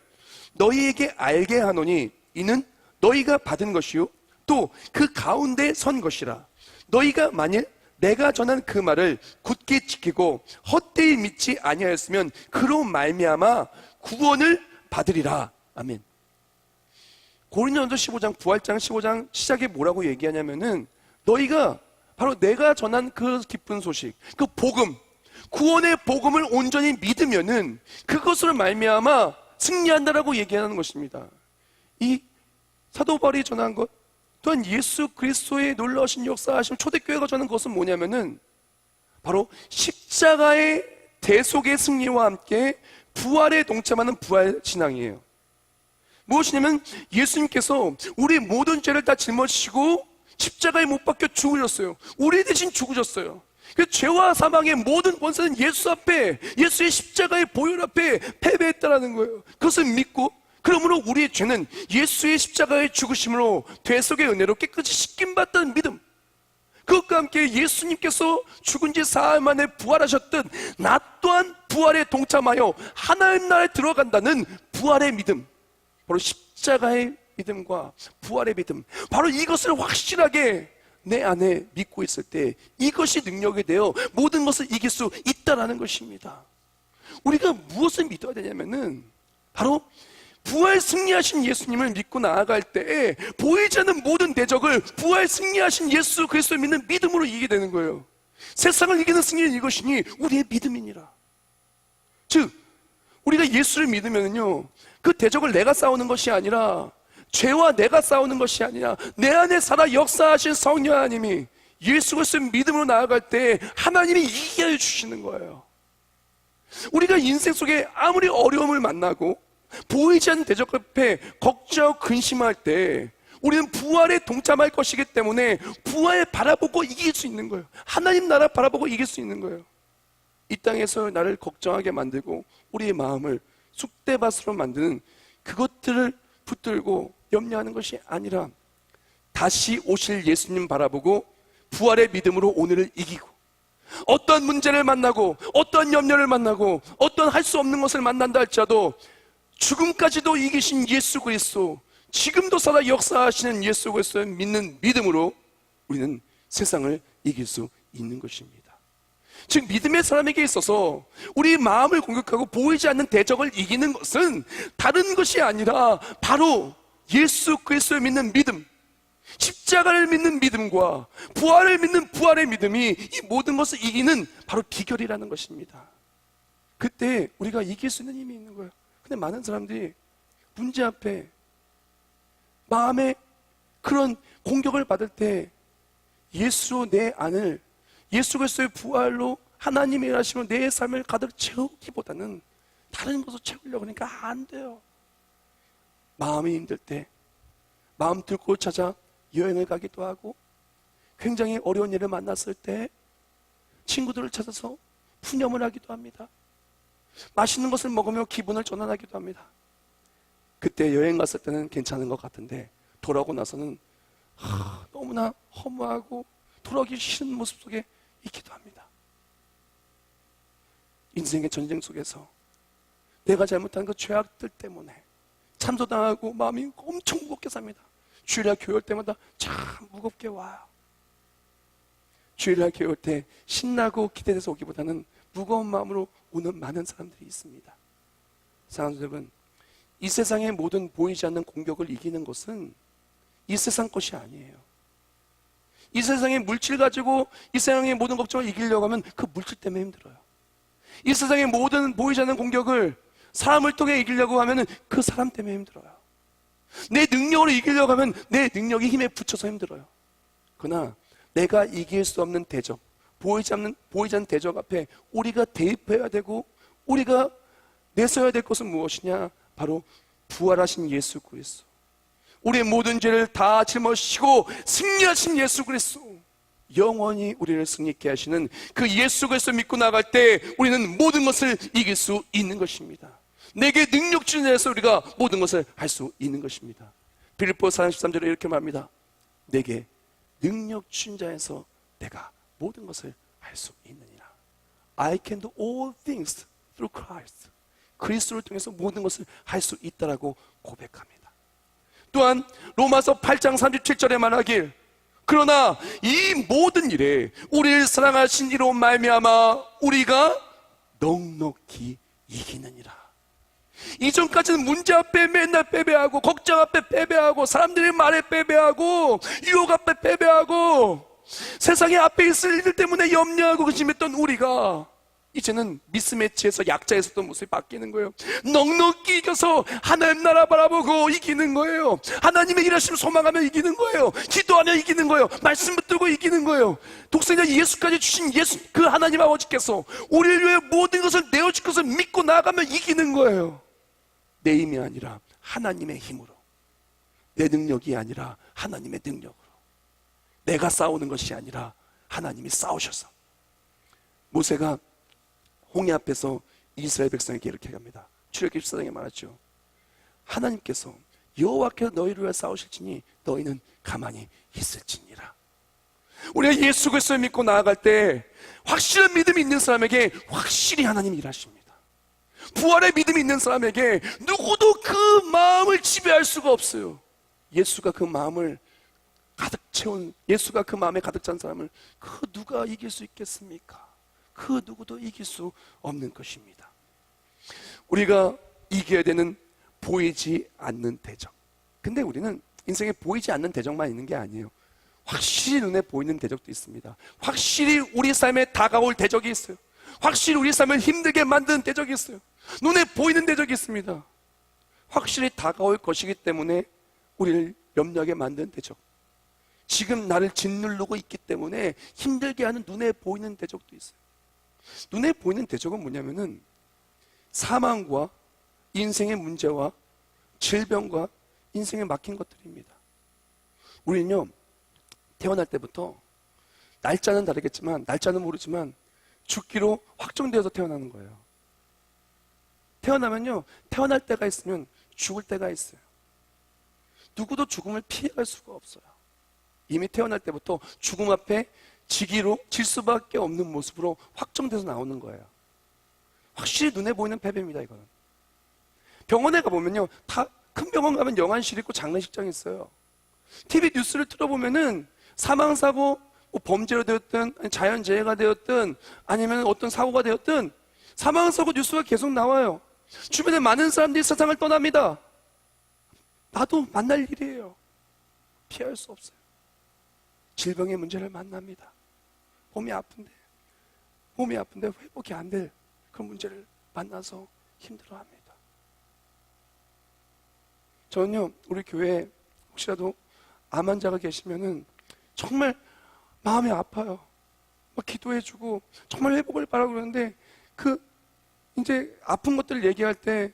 너희에게 알게 하노니 이는 너희가 받은 것이요 또 그 가운데 선 것이라. 너희가 만일 내가 전한 그 말을 굳게 지키고 헛되이 믿지 아니하였으면 그로 말미암아 구원을 받으리라. 아멘. 고린도전서 15장 부활장 15장 시작에 뭐라고 얘기하냐면은 너희가 바로 내가 전한 그 기쁜 소식, 그 복음, 구원의 복음을 온전히 믿으면은 그것으로 말미암아 승리한다라고 얘기하는 것입니다. 이 사도 바울이 전한 것, 또한 예수 그리스도의 놀라우신 역사하심 초대교회가 전한 것은 뭐냐면은 바로 십자가의 대속의 승리와 함께 부활에 동참하는 부활 신앙이에요. 무엇이냐면 예수님께서 우리 모든 죄를 다 짊어지시고 십자가에 못 박혀 죽으셨어요. 우리 대신 죽으셨어요. 그 죄와 사망의 모든 권세는 예수 앞에, 예수의 십자가의 보혈 앞에 패배했다라는 거예요. 그것을 믿고, 그러므로 우리의 죄는 예수의 십자가의 죽으심으로 대속의 은혜로 깨끗이 씻김받다는 믿음, 그것과 함께 예수님께서 죽은 지 사흘 만에 부활하셨듯 나 또한 부활에 동참하여 하나님 나라에 들어간다는 부활의 믿음, 바로 십자가의 믿음과 부활의 믿음, 바로 이것을 확실하게 내 안에 믿고 있을 때 이것이 능력이 되어 모든 것을 이길 수 있다라는 것입니다. 우리가 무엇을 믿어야 되냐면은 바로 부활 승리하신 예수님을 믿고 나아갈 때 보이지 않는 모든 대적을 부활 승리하신 예수 그리스도를 믿는 믿음으로 이기게 되는 거예요. 세상을 이기는 승리는 이것이니 우리의 믿음이니라. 즉, 우리가 예수를 믿으면요, 그 대적을 내가 싸우는 것이 아니라, 죄와 내가 싸우는 것이 아니라 내 안에 살아 역사하신 성령 하나님이 예수 그리스도를 믿음으로 나아갈 때 하나님이 이기게 해주시는 거예요. 우리가 인생 속에 아무리 어려움을 만나고 보이지 않는 대적 앞에 걱정하고 근심할 때 우리는 부활에 동참할 것이기 때문에 부활 바라보고 이길 수 있는 거예요. 하나님 나라 바라보고 이길 수 있는 거예요. 이 땅에서 나를 걱정하게 만들고 우리의 마음을 쑥대밭으로 만드는 그것들을 붙들고 염려하는 것이 아니라 다시 오실 예수님 바라보고 부활의 믿음으로 오늘을 이기고, 어떤 문제를 만나고 어떤 염려를 만나고 어떤 할 수 없는 것을 만난다 할지라도 죽음까지도 이기신 예수 그리스도, 지금도 살아 역사하시는 예수 그리스도를 믿는 믿음으로 우리는 세상을 이길 수 있는 것입니다. 즉 믿음의 사람에게 있어서 우리 마음을 공격하고 보이지 않는 대적을 이기는 것은 다른 것이 아니라 바로 예수 그리스도를 믿는 믿음, 십자가를 믿는 믿음과 부활을 믿는 부활의 믿음이 이 모든 것을 이기는 바로 비결이라는 것입니다. 그때 우리가 이길 수 있는 힘이 있는 거예요. 근데 많은 사람들이 문제 앞에 마음에 그런 공격을 받을 때 예수로 내 안을, 예수 그리스도의 부활로 하나님의 일하심으로 내 삶을 가득 채우기보다는 다른 것으로 채우려고 하니까 안 돼요. 마음이 힘들 때 마음 들고 찾아 여행을 가기도 하고, 굉장히 어려운 일을 만났을 때 친구들을 찾아서 푸념을 하기도 합니다. 맛있는 것을 먹으며 기분을 전환하기도 합니다. 그때 여행 갔을 때는 괜찮은 것 같은데 돌아오고 나서는 너무나 허무하고 돌아오기 싫은 모습 속에 있기도 합니다. 인생의 전쟁 속에서 내가 잘못한 그 죄악들 때문에 참소당하고 마음이 엄청 무겁게 삽니다. 주일날 교회 올 때마다 참 무겁게 와요. 주일날 교회 올 때 신나고 기대돼서 오기보다는 무거운 마음으로 오는 많은 사람들이 있습니다. 사랑하는 여러분, 이 세상의 모든 보이지 않는 공격을 이기는 것은 이 세상 것이 아니에요. 이 세상의 물질 가지고 이 세상의 모든 걱정을 이기려고 하면 그 물질 때문에 힘들어요. 이 세상의 모든 보이지 않는 공격을 사람을 통해 이기려고 하면 그 사람 때문에 힘들어요. 내 능력으로 이기려고 하면 내 능력이 힘에 붙여서 힘들어요. 그러나 내가 이길 수 없는 대적, 보이지 않는 대적 앞에 우리가 대입해야 되고 우리가 내서야 될 것은 무엇이냐? 바로 부활하신 예수 그리스도, 우리의 모든 죄를 다 짊어지시고 승리하신 예수 그리스도, 영원히 우리를 승리케 하시는 그 예수 그리스도 믿고 나갈 때 우리는 모든 것을 이길 수 있는 것입니다. 내게 능력 주는 자에서 우리가 모든 것을 할 수 있는 것입니다. 빌립보서 4장 13절에 이렇게 말합니다. 내게 능력 주는 자에서 내가 모든 것을 할 수 있느니라. I can do all things through Christ. 그리스도를 통해서 모든 것을 할 수 있다라고 고백합니다. 또한 로마서 8장 37절에 말하길, 그러나 이 모든 일에 우리를 사랑하신 이로 말미암아 우리가 넉넉히 이기느니라. 이전까지는 문제 앞에 맨날 패배하고, 걱정 앞에 패배하고, 사람들의 말에 패배하고, 유혹 앞에 패배하고, 세상의 앞에 있을 일들 때문에 염려하고 근심했던 우리가 이제는 미스매치에서 약자였었던 모습이 바뀌는 거예요. 넉넉히 이겨서 하나님 나라 바라보고 이기는 거예요. 하나님의 일하심을 소망하며 이기는 거예요. 기도하며 이기는 거예요. 말씀 붙들고 이기는 거예요. 독생자 예수까지 주신 예수 그 하나님 아버지께서 우리를 위해 모든 것을 내어줄 것을 믿고 나아가며 이기는 거예요. 내 힘이 아니라 하나님의 힘으로, 내 능력이 아니라 하나님의 능력으로, 내가 싸우는 것이 아니라 하나님이 싸우셔서. 모세가 홍해 앞에서 이스라엘 백성에게 이렇게 합니다. 출애굽기 14장에 말하죠. 하나님께서 여호와께서 너희를 위해 싸우실지니 너희는 가만히 있을지니라. 우리가 예수 그리스도를 믿고 나아갈 때 확실한 믿음이 있는 사람에게 확실히 하나님이 일하십니다. 부활의 믿음이 있는 사람에게 누구도 그 마음을 지배할 수가 없어요. 예수가 그 마음을 가득 채운, 예수가 그 마음에 가득 찬 사람을 그 누가 이길 수 있겠습니까? 그 누구도 이길 수 없는 것입니다. 우리가 이겨야 되는 보이지 않는 대적. 근데 우리는 인생에 보이지 않는 대적만 있는 게 아니에요. 확실히 눈에 보이는 대적도 있습니다. 확실히 우리 삶에 다가올 대적이 있어요. 확실히 우리 삶을 힘들게 만드는 대적이 있어요. 눈에 보이는 대적이 있습니다. 확실히 다가올 것이기 때문에 우리를 염려하게 만드는 대적, 지금 나를 짓누르고 있기 때문에 힘들게 하는 눈에 보이는 대적도 있어요. 눈에 보이는 대적은 뭐냐면은 사망과 인생의 문제와 질병과 인생에 막힌 것들입니다. 우리는요, 태어날 때부터 날짜는 다르겠지만, 날짜는 모르지만 죽기로 확정되어서 태어나는 거예요. 태어나면요, 태어날 때가 있으면 죽을 때가 있어요. 누구도 죽음을 피해갈 수가 없어요. 이미 태어날 때부터 죽음 앞에 질 수밖에 없는 모습으로 확정돼서 나오는 거예요. 확실히 눈에 보이는 패배입니다, 이거는. 병원에 가보면요, 다 큰 병원 가면 영안실 있고 장례식장 있어요. TV 뉴스를 틀어보면은 사망사고, 뭐 범죄로 되었든 아니 자연재해가 되었든 아니면 어떤 사고가 되었든 사망사고 뉴스가 계속 나와요. 주변에 많은 사람들이 세상을 떠납니다. 나도 만날 일이에요. 피할 수 없어요. 질병의 문제를 만납니다. 몸이 아픈데 회복이 안 될 그런 문제를 만나서 힘들어합니다. 저는요, 우리 교회에 혹시라도 암 환자가 계시면은 정말 마음이 아파요. 막 기도해주고 정말 회복을 바라고 그러는데 이제 아픈 것들을 얘기할 때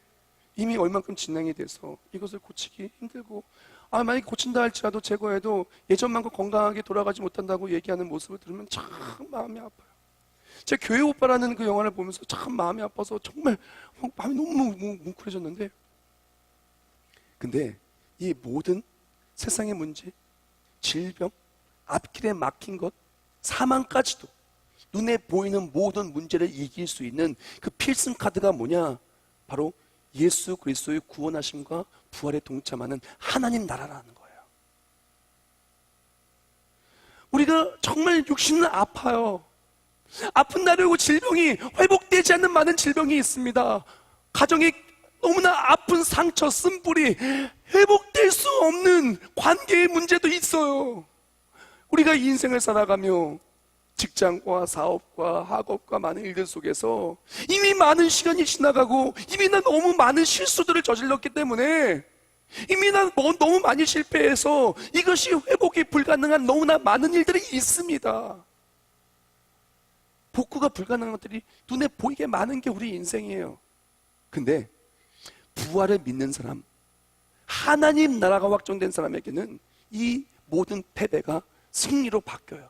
이미 얼만큼 진행이 돼서 이것을 고치기 힘들고 만약에 고친다 할지라도 제거해도 예전만큼 건강하게 돌아가지 못한다고 얘기하는 모습을 들으면 참 마음이 아파요. 제 교회 오빠라는 그 영화를 보면서 참 마음이 아파서 정말 마음이 너무 뭉클해졌는데 근데 이 모든 세상의 문제, 질병, 앞길에 막힌 것, 사망까지도 눈에 보이는 모든 문제를 이길 수 있는 그 필승 카드가 뭐냐? 바로 예수 그리스도의 구원하심과 부활에 동참하는 하나님 나라라는 거예요. 우리가 정말 육신은 아파요. 아픈 날이 오고 질병이 회복되지 않는 많은 질병이 있습니다. 가정에 너무나 아픈 상처, 쓴뿌리, 회복될 수 없는 관계의 문제도 있어요. 우리가 인생을 살아가며 직장과 사업과 학업과 많은 일들 속에서 이미 많은 시간이 지나가고 이미 난 너무 많은 실수들을 저질렀기 때문에 이미 난 너무 많이 실패해서 이것이 회복이 불가능한 너무나 많은 일들이 있습니다. 복구가 불가능한 것들이 눈에 보이게 많은 게 우리 인생이에요. 근데 부활을 믿는 사람, 하나님 나라가 확정된 사람에게는 이 모든 패배가 승리로 바뀌어요.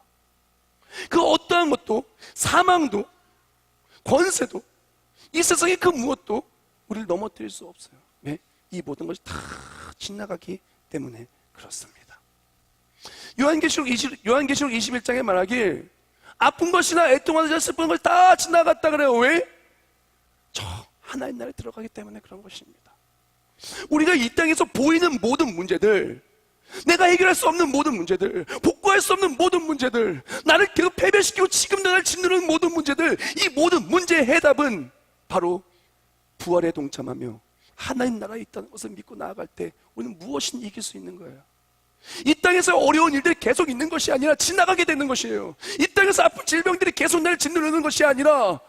그 어떠한 것도, 사망도, 권세도, 이 세상의 그 무엇도 우리를 넘어뜨릴 수 없어요. 왜? 이 모든 것이 다 지나가기 때문에 그렇습니다. 요한계시록 21장에 말하길 아픈 것이나 애통하는 슬픈 걸 다 지나갔다 그래요. 왜? 저 하나님 나라에 들어가기 때문에 그런 것입니다. 우리가 이 땅에서 보이는 모든 문제들, 내가 해결할 수 없는 모든 문제들, 복구할 수 없는 모든 문제들, 나를 계속 패배시키고 지금 나를 짓누르는 모든 문제들, 이 모든 문제의 해답은 바로 부활에 동참하며 하나님 나라에 있다는 것을 믿고 나아갈 때 우리는 무엇이든 이길 수 있는 거예요. 이 땅에서 어려운 일들이 계속 있는 것이 아니라 지나가게 되는 것이에요. 이 땅에서 아픈 질병들이 계속 나를 짓누르는 것이 아니라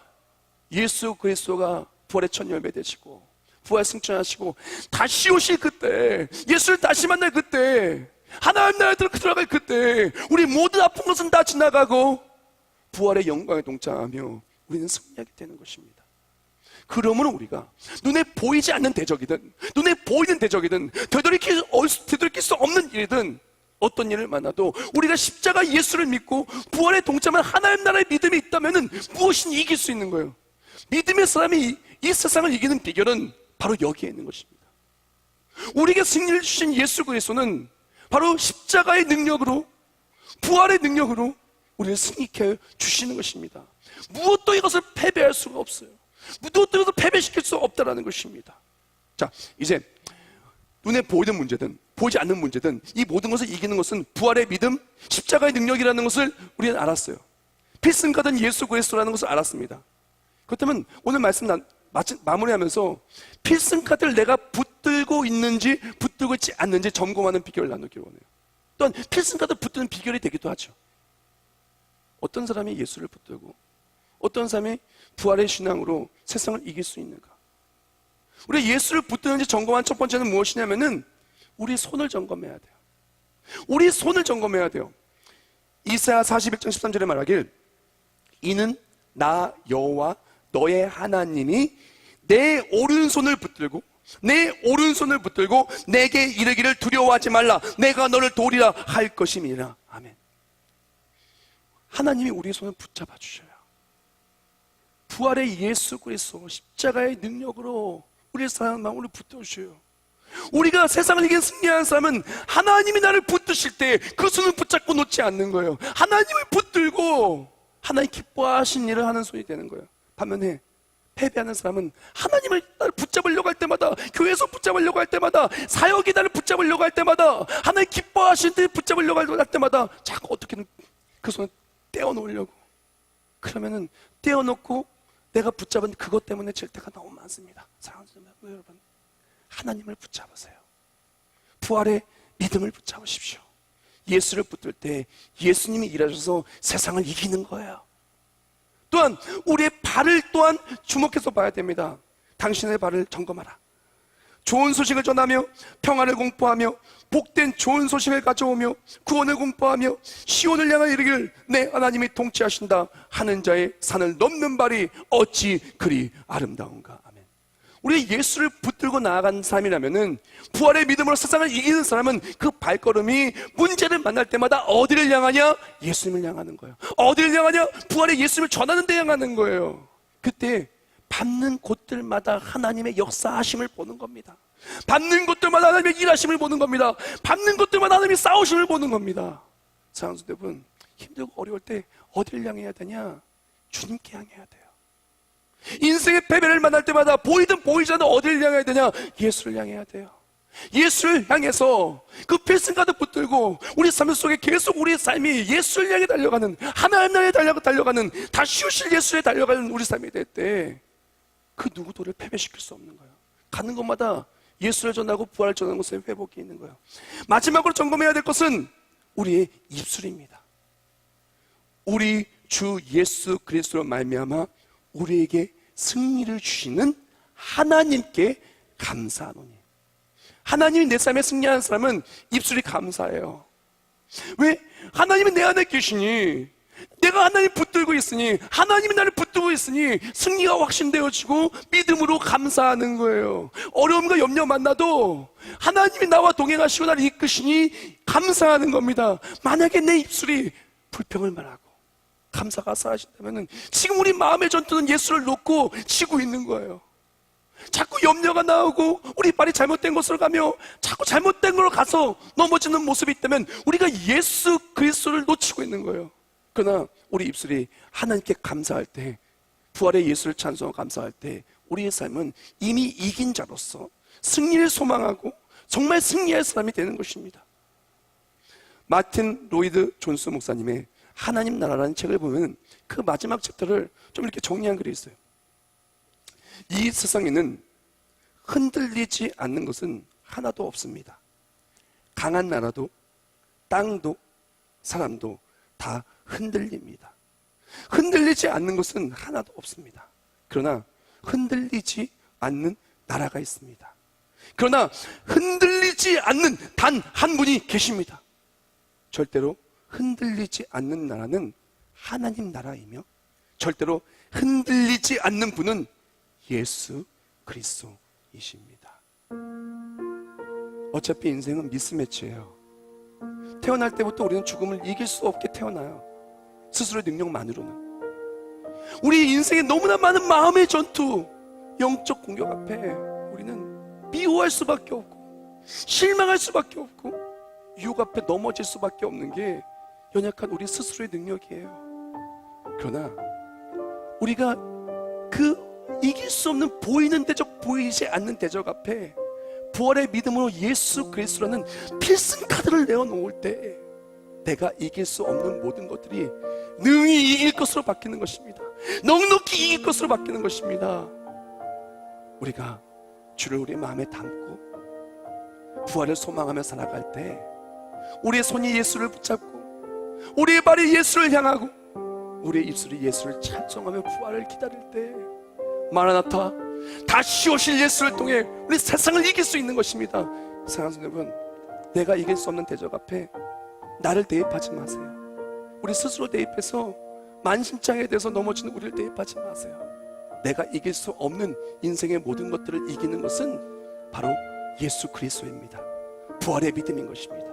예수 그리스도가 부활의 첫 열매 되시고 부활 승천하시고 다시 오실 그때, 예수를 다시 만날 그때, 하나님 나라에 들어갈 그때 우리 모든 아픈 것은 다 지나가고 부활의 영광에 동참하며 우리는 승리하게 되는 것입니다. 그러므로 우리가 눈에 보이지 않는 대적이든 눈에 보이는 대적이든 되돌이킬 수 없는 일이든 어떤 일을 만나도 우리가 십자가 예수를 믿고 부활에 동참한 하나님 나라의 믿음이 있다면 무엇이든 이길 수 있는 거예요. 믿음의 사람이 이 세상을 이기는 비결은 바로 여기에 있는 것입니다. 우리에게 승리를 주신 예수 그리스도는 바로 십자가의 능력으로, 부활의 능력으로 우리를 승리케 주시는 것입니다. 무엇도 이것을 패배할 수가 없어요. 무엇도 이것을 패배시킬 수 없다는 것입니다. 자, 이제 눈에 보이는 문제든 보이지 않는 문제든 이 모든 것을 이기는 것은 부활의 믿음, 십자가의 능력이라는 것을 우리는 알았어요. 필승가든 예수 그리스도라는 것을 알았습니다. 그렇다면 오늘 말씀 마무리하면서 필승카드를 내가 붙들고 있는지 붙들고 있지 않는지 점검하는 비결을 나누기를 원해요. 또한 필승카드 붙드는 비결이 되기도 하죠. 어떤 사람이 예수를 붙들고 어떤 사람이 부활의 신앙으로 세상을 이길 수 있는가? 우리 예수를 붙드는지 점검한 첫 번째는 무엇이냐면은 우리 손을 점검해야 돼요. 우리 손을 점검해야 돼요. 이사야 41장 13절에 말하길 이는 나 여호와 너의 하나님이 내 오른손을 붙들고 내게 이르기를 두려워하지 말라 내가 너를 도우리라 할 것임이라. 아멘. 하나님이 우리의 손을 붙잡아 주셔요. 부활의 예수 그리스도 십자가의 능력으로 우리의 사랑한 마음을 붙들어 주셔요. 우리가 세상을 이긴 승리하는 사람은 하나님이 나를 붙드실 때 그 손을 붙잡고 놓지 않는 거예요. 하나님을 붙들고 하나님 기뻐하신 일을 하는 손이 되는 거예요. 반면에 패배하는 사람은 하나님을 나를 붙잡으려고 할 때마다, 교회에서 붙잡으려고 할 때마다, 사역이 나를 붙잡으려고 할 때마다, 하나님 기뻐하신 데 붙잡으려고 할 때마다 자꾸 어떻게든 그 손을 떼어놓으려고. 그러면은 떼어놓고 내가 붙잡은 그것 때문에 질 때가 너무 많습니다. 사랑하는 여러분, 하나님을 붙잡으세요. 부활의 믿음을 붙잡으십시오. 예수를 붙들 때 예수님이 일하셔서 세상을 이기는 거예요. 또한 우리의 발을 또한 주목해서 봐야 됩니다. 당신의 발을 점검하라. 좋은 소식을 전하며 평안을 공포하며 복된 좋은 소식을 가져오며 구원을 공포하며 시온을 향하여 이르기를 내 하나님이 통치하신다 하는 자의 산을 넘는 발이 어찌 그리 아름다운가. 아멘. 우리 예수를 붙들고 나아간 사람이라면은, 부활의 믿음으로 세상을 이기는 사람은 그 발걸음이 문제를 만날 때마다 어디를 향하냐? 예수님을 향하는 거예요. 어디를 향하냐? 부활의 예수님을 전하는 데 향하는 거예요. 그때 밟는 곳들마다 하나님의 역사하심을 보는 겁니다. 밟는 곳들마다 하나님의 일하심을 보는 겁니다. 밟는 곳들마다 하나님의 싸우심을 보는 겁니다. 사랑하는 여러분, 힘들고 어려울 때 어디를 향해야 되냐? 주님께 향해야 돼요. 인생의 패배를 만날 때마다 보이든 보이지 않든 어디를 향해야 되냐? 예수를 향해야 돼요. 예수를 향해서 그 필승 가득 붙들고 우리 삶 속에 계속 우리의 삶이 예수를 향해 달려가는, 하나님 나라에 달려가는, 다시 오실 예수에 달려가는 우리 삶이 될 때 그 누구도를 패배시킬 수 없는 거예요. 가는 곳마다 예수를 전하고 부활을 전하는 곳에 회복이 있는 거예요. 마지막으로 점검해야 될 것은 우리의 입술입니다. 우리 주 예수 그리스도로 말미암아 우리에게 승리를 주시는 하나님께 감사하노니. 하나님이 내 삶에 승리하는 사람은 입술이 감사해요. 왜? 하나님이 내 안에 계시니, 내가 하나님 붙들고 있으니, 하나님이 나를 붙들고 있으니 승리가 확신되어지고 믿음으로 감사하는 거예요. 어려움과 염려 만나도 하나님이 나와 동행하시고 나를 이끄시니 감사하는 겁니다. 만약에 내 입술이 불평을 말하고 감사가 사라진다면 지금 우리 마음의 전투는 예수를 놓고 치고 있는 거예요. 자꾸 염려가 나오고 우리 발이 잘못된 곳으로 가며 자꾸 잘못된 곳으로 가서 넘어지는 모습이 있다면 우리가 예수 그리스도를 놓치고 있는 거예요. 그러나 우리 입술이 하나님께 감사할 때, 부활의 예수를 찬송하고 감사할 때 우리의 삶은 이미 이긴 자로서 승리를 소망하고 정말 승리할 사람이 되는 것입니다. 마틴 로이드 존스 목사님의 하나님 나라라는 책을 보면 그 마지막 챕터를 좀 이렇게 정리한 글이 있어요. 이 세상에는 흔들리지 않는 것은 하나도 없습니다. 강한 나라도 땅도 사람도 다 흔들립니다. 흔들리지 않는 것은 하나도 없습니다. 그러나 흔들리지 않는 나라가 있습니다. 그러나 흔들리지 않는 단 한 분이 계십니다. 절대로 흔들리지 않는 나라는 하나님 나라이며 절대로 흔들리지 않는 분은 예수 그리스도이십니다. 어차피 인생은 미스매치예요. 태어날 때부터 우리는 죽음을 이길 수 없게 태어나요. 스스로의 능력만으로는. 우리 인생에 너무나 많은 마음의 전투, 영적 공격 앞에 우리는 미워할 수밖에 없고 실망할 수밖에 없고 유혹 앞에 넘어질 수밖에 없는 게 연약한 우리 스스로의 능력이에요. 그러나 우리가 그 이길 수 없는 보이는 대적, 보이지 않는 대적 앞에 부활의 믿음으로 예수 그리스도라는 필승 카드를 내어놓을 때 내가 이길 수 없는 모든 것들이 능히 이길 것으로 바뀌는 것입니다. 넉넉히 이길 것으로 바뀌는 것입니다. 우리가 주를 우리 마음에 담고 부활을 소망하며 살아갈 때 우리의 손이 예수를 붙잡고 우리의 발이 예수를 향하고 우리의 입술이 예수를 찬송하며 부활을 기다릴 때 마라나타, 다시 오실 예수를 통해 우리 세상을 이길 수 있는 것입니다. 사랑하는 여러분, 내가 이길 수 없는 대적 앞에 나를 대입하지 마세요. 우리 스스로 대입해서 만신창에 대해서 넘어지는 우리를 대입하지 마세요. 내가 이길 수 없는 인생의 모든 것들을 이기는 것은 바로 예수 그리스도입니다. 부활의 믿음인 것입니다.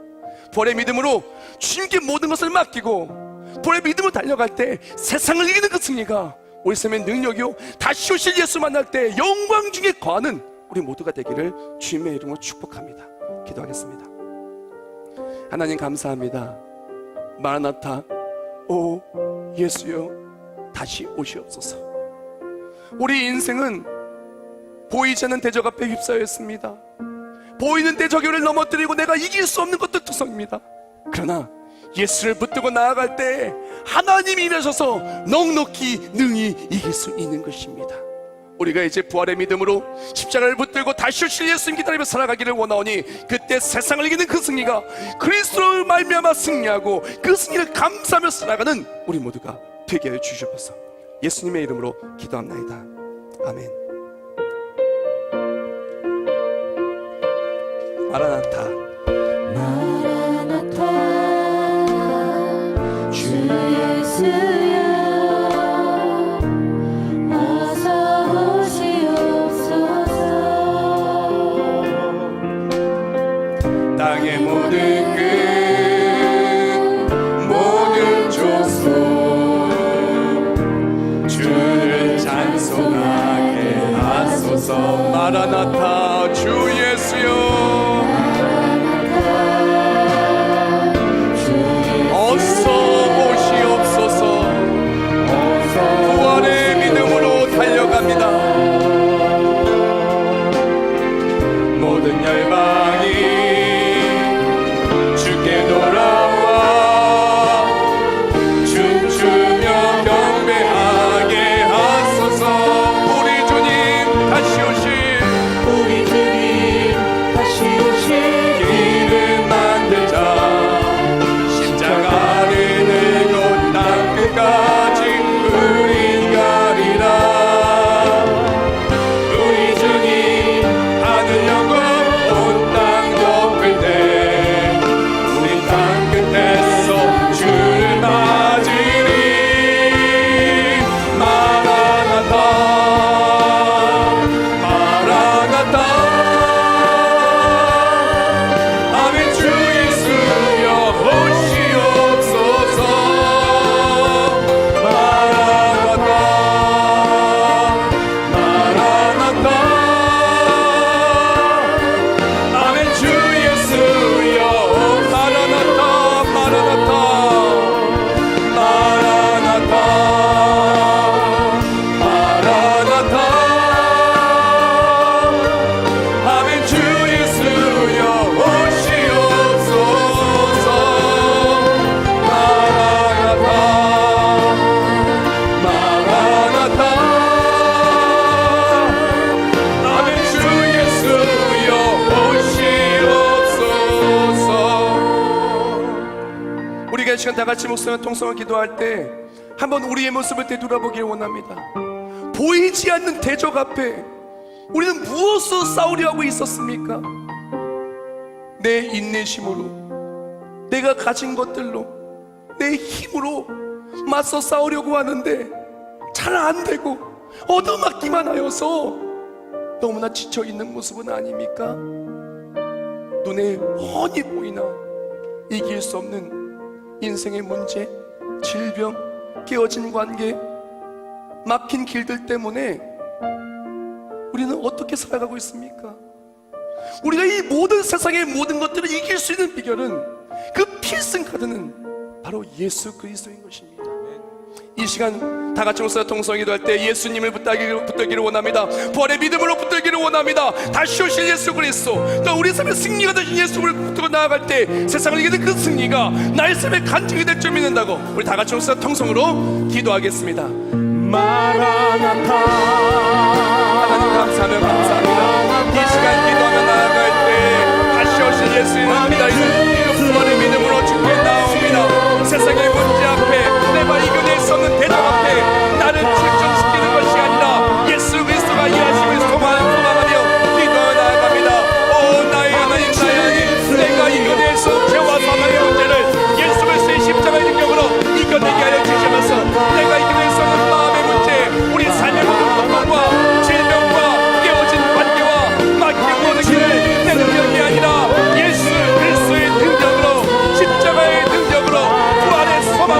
부활의 믿음으로 주님께 모든 것을 맡기고 부활의 믿음으로 달려갈 때 세상을 이기는 그 승리가 우리 삶의 능력이요, 다시 오실 예수 만날 때 영광 중에 거하는 우리 모두가 되기를 주님의 이름으로 축복합니다. 기도하겠습니다. 하나님 감사합니다. 마라나타, 오 예수여 다시 오시옵소서. 우리 인생은 보이지 않는 대적 앞에 휩싸여 있습니다. 보이는 대적을 넘어뜨리고 내가 이길 수 없는 것도 투성입니다. 그러나 예수를 붙들고 나아갈 때 하나님이 일하셔서 넉넉히 능히 이길 수 있는 것입니다. 우리가 이제 부활의 믿음으로 십자가를 붙들고 다시 오실 예수님 기다리며 살아가기를 원하오니 그때 세상을 이기는 그 승리가 그리스도를 말미암아 승리하고 그 승리를 감사하며 살아가는 우리 모두가 되게 하여 주시옵소서. 예수님의 이름으로 기도합나이다. 아멘. 마라나타. 주 예수여 어서 오시옵소서. 땅의 모든 끝 모든 족속 주를 찬송하게 하소서. 마라나타. 주 예수여 어서 오시옵소서. 부활의 믿음으로 달려갑니다. 모든 열방이 주께 돌아와 춤추며 경배하게 하소서. 우리 주님 다시 오실 우리 주님 다시 오실 길을 만들자. 십자가를 들고 땅 끝까지 우리 가리라. 우리 주님 하늘 영광 온 땅 덮을 때 우리 땅 끝에서 주를 맞으리. 마라나타 마라나타. 아멘. 주 예수여 오시옵소서. 마라나타 마라나타. 아멘. 주 예수여 마라나타 마라나타 마라나타 마라나타. 아멘. 주 예수여 오시옵소서. 마라나타 마라나타. 아멘. 주 예수여 오시옵소서. 우리가 이 시간 다 같이 목소리와 통성을 기도할 때 한번 우리의 모습을 되돌아보길 원합니다. 보이지 않는 대적 앞에 우리는 무엇으로 싸우려 하고 있었습니까? 내 인내심으로, 내가 가진 것들로, 내 힘으로 맞서 싸우려고 하는데 잘 안 되고 얻어맞기만 하여서 너무나 지쳐있는 모습은 아닙니까? 눈에 훤히 보이나 이길 수 없는 인생의 문제, 질병, 깨어진 관계, 막힌 길들 때문에 우리는 어떻게 살아가고 있습니까? 우리가 이 모든 세상의 모든 것들을 이길 수 있는 비결은 그 필승 카드는 바로 예수 그리스도인 것입니다. 이 시간 다 같이 목소리 통성 기도할 때 예수님을 붙들기를 원합니다. 부활의 믿음으로 붙들기를 원합니다. 다시 오실 예수 그리스도, 또 우리 삶의 승리가 되신 예수를 붙들고 나아갈 때 세상을 이기는 그 승리가 나의 삶의 간증이 될 줄 믿는다고 우리 다 같이 목소리 통성으로 기도하겠습니다. 마라나타. 하나님 감사하며 감사합니다. 이 시간 기도하며 나아갈 때 다시 오실 예수님을 믿어있는 부활의 믿음으로 주께 나옵니다. 세상의 문제 앞에 내가 이겨낼 수 없는 대적 앞에 나를 출전시키는 것이 아니라 예수 그리스도가 일하심을 소망하며 기도하여 나아갑니다. 오 나의 하나님, 나의 하나님, 내가 이겨낼 수 없는 죄와 사망의 문제를 예수 그리스도의 십자가의 능력으로 이겨내게 하여 주시면서 내가 이겨낼 수 없는 마음의 문제, 우리 삶의 모든 고통과 질병과 깨어진 관계와 막힌 모든 길을 내 능력이 아니라 예수 그리스도의 능력으로, 십자가의 능력으로, 부활의 소망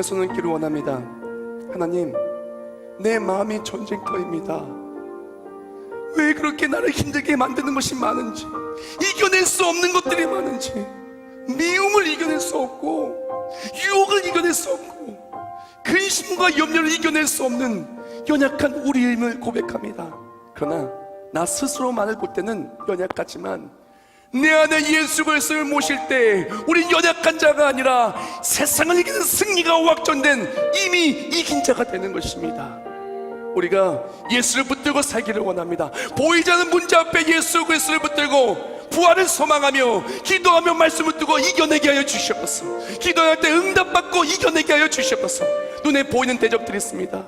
손을 끼를 원합니다. 하나님, 내 마음이 전쟁터입니다. 왜 그렇게 나를 힘들게 만드는 것이 많은지, 이겨낼 수 없는 것들이 많은지, 미움을 이겨낼 수 없고 유혹을 이겨낼 수 없고 근심과 염려를 이겨낼 수 없는 연약한 우리임을 고백합니다. 그러나 나 스스로만을 볼 때는 연약하지만 내 안에 예수 그리스도를 모실 때 우린 연약한 자가 아니라 세상을 이기는 승리가 확정된 이미 이긴 자가 되는 것입니다. 우리가 예수를 붙들고 살기를 원합니다. 보이지 않는 문제 앞에 예수 그리스도를 붙들고 부활을 소망하며 기도하며 말씀을 두고 이겨내게 하여 주시옵소서. 기도할 때 응답받고 이겨내게 하여 주시옵소서. 눈에 보이는 대적들이 있습니다.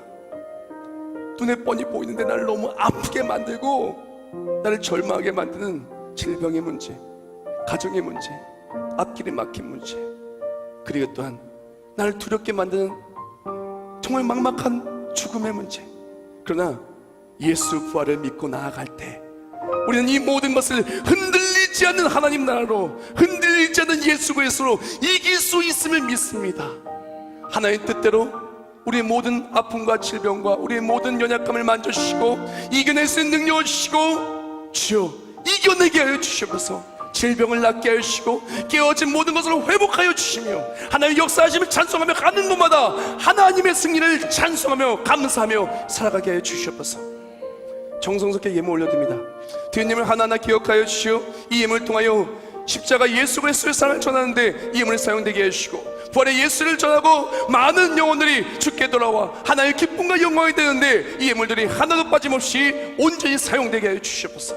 눈에 뻔히 보이는데 나를 너무 아프게 만들고 나를 절망하게 만드는 질병의 문제, 가정의 문제, 앞길이 막힌 문제, 그리고 또한 나를 두렵게 만드는 정말 막막한 죽음의 문제. 그러나 예수 부활을 믿고 나아갈 때 우리는 이 모든 것을 흔들리지 않는 하나님 나라로, 흔들리지 않는 예수 그리스도로 이길 수 있음을 믿습니다. 하나님의 뜻대로 우리의 모든 아픔과 질병과 우리의 모든 연약함을 만져주시고 이겨낼 수 있는 능력을 주시고, 주여 이겨내게 하여 주시옵소서. 질병을 낫게 하여 주시고 깨어진 모든 것을 회복하여 주시며 하나님의 역사하심을 찬송하며 가는 곳마다 하나님의 승리를 찬송하며 감사하며 살아가게 하여 주시옵소서. 정성스럽게 예물 올려드립니다. 주님을 하나하나 기억하여 주시오. 이 예물을 통하여 십자가 예수 그리스도의 사랑을 전하는데 이 예물을 사용되게 해주시고 부활의 예수를 전하고 많은 영혼들이 주께 돌아와 하나님의 기쁨과 영광이 되는데 이 예물들이 하나도 빠짐없이 온전히 사용되게 하여 주시옵소서.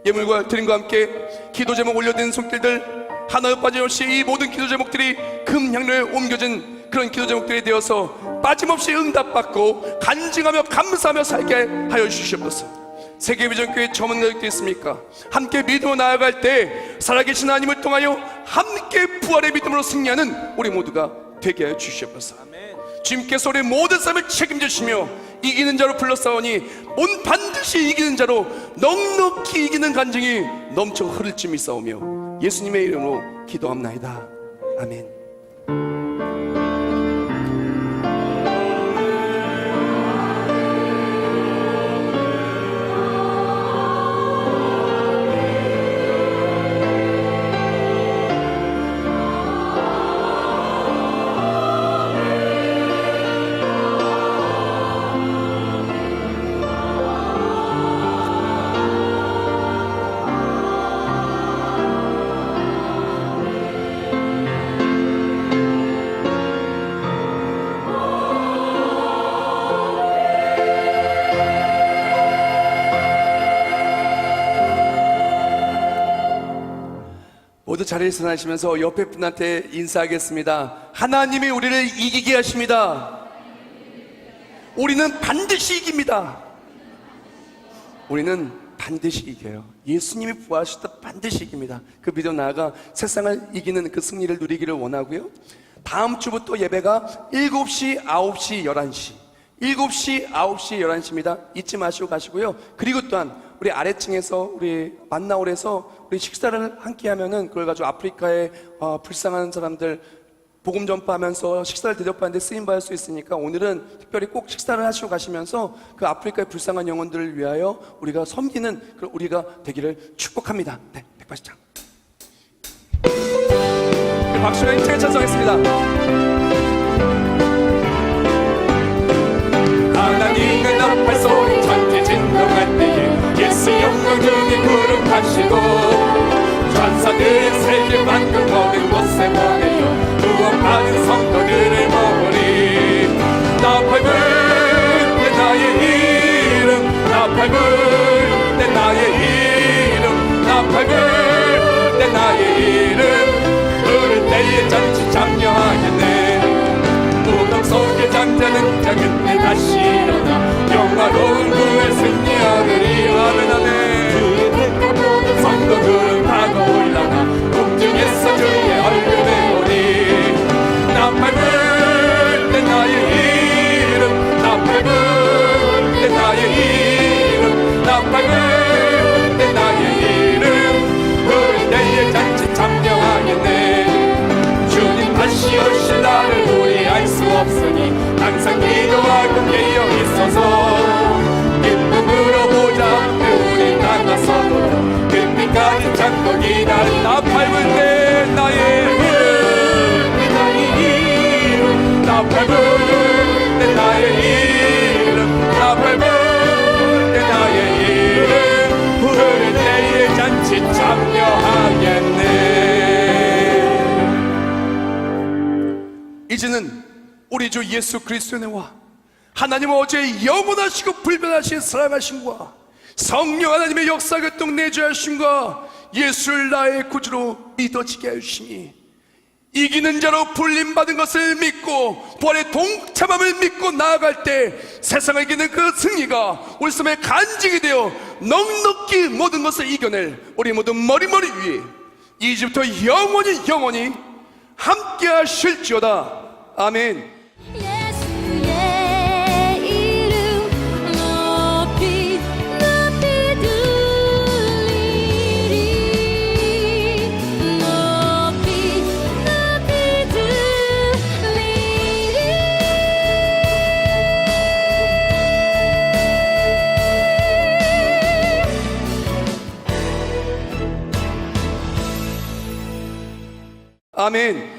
예물과 드림과 함께 기도 제목 올려드리는 손길들 하나도 빠짐없이 이 모든 기도 제목들이 금향로에 옮겨진 그런 기도 제목들이 되어서 빠짐없이 응답받고 간증하며 감사하며 살게 하여 주시옵소서. 세계비전교회 처음 가족도 있습니까? 함께 믿음으로 나아갈 때 살아계신 하나님을 통하여 함께 부활의 믿음으로 승리하는 우리 모두가 되게 하여 주시옵소서. 주님께서 우리 모든 삶을 책임지시며 이기는 자로 불러싸우니 반드시 이기는 자로 넉넉히 이기는 간증이 넘쳐 흐를 줄 믿사오며 예수님의 이름으로 기도합나이다. 아멘. 모두 자리에서 일어나시면서 옆에 분한테 인사하겠습니다. 하나님이 우리를 이기게 하십니다. 우리는 반드시 이깁니다. 우리는 반드시 이겨요. 예수님이 부활하실 때 반드시 이깁니다. 그 믿음 나아가 세상을 이기는 그 승리를 누리기를 원하고요. 다음 주부터 예배가 7시, 9시, 11시 7시, 9시, 11시입니다. 잊지 마시고 가시고요. 그리고 또한 우리 아래층에서 우리 만나홀에서 우리 식사를 함께 하면은 그걸 가지고 아프리카의 불쌍한 사람들 복음 전파하면서 식사를 대접하는데 쓰임받을 수 있으니까 오늘은 특별히 꼭 식사를 하시고 가시면서 그 아프리카의 불쌍한 영혼들을 위하여 우리가 섬기는 그런 우리가 되기를 축복합니다. 네, 180장 박수가 힘차게 찬송하겠습니다. 하나님의 나팔 소리 천지 진동할 때에 예수 영광 중에 거룩하시고 천사들의 세계 만큼 모든 곳에 모여요 구원받은 성도들을 모으리 나팔 불 때 나의 이름 나팔 불 때 나의 이름 나팔 불 때 나의 이름 부를 때에 잔치 장려하겠네 무덤 속의 장자는 작은 때 다시 일어나 영화로운 구에 승리하리리 아멘 아멘 성도들은 다가 올라가 공중에서 주의 얼굴에 오리 나팔 불 때 나의 이름 나팔 불 때 나의 이름 나팔 불 때 나의 이름 부를 때에 잔치 참여하겠네 주님 다시 오실 날을 우리 알 수 우리 주 예수 그리스도의 은혜와 하나님 어제 영원하시고 불변하신 사랑하심과 성령 하나님의 역사 교통 내주하심과 예수를 나의 구주로 믿어지게 하시니 이기는 자로 불림받은 것을 믿고 부활의 동참함을 믿고 나아갈 때 세상을 이기는 그 승리가 우리 삶의 간증이 되어 넉넉히 모든 것을 이겨낼 우리 모두 머리머리 위에 이제부터 영원히 함께 하실지어다. 아멘. 예수의 이름 높이 들리리 높이 들리리 아멘.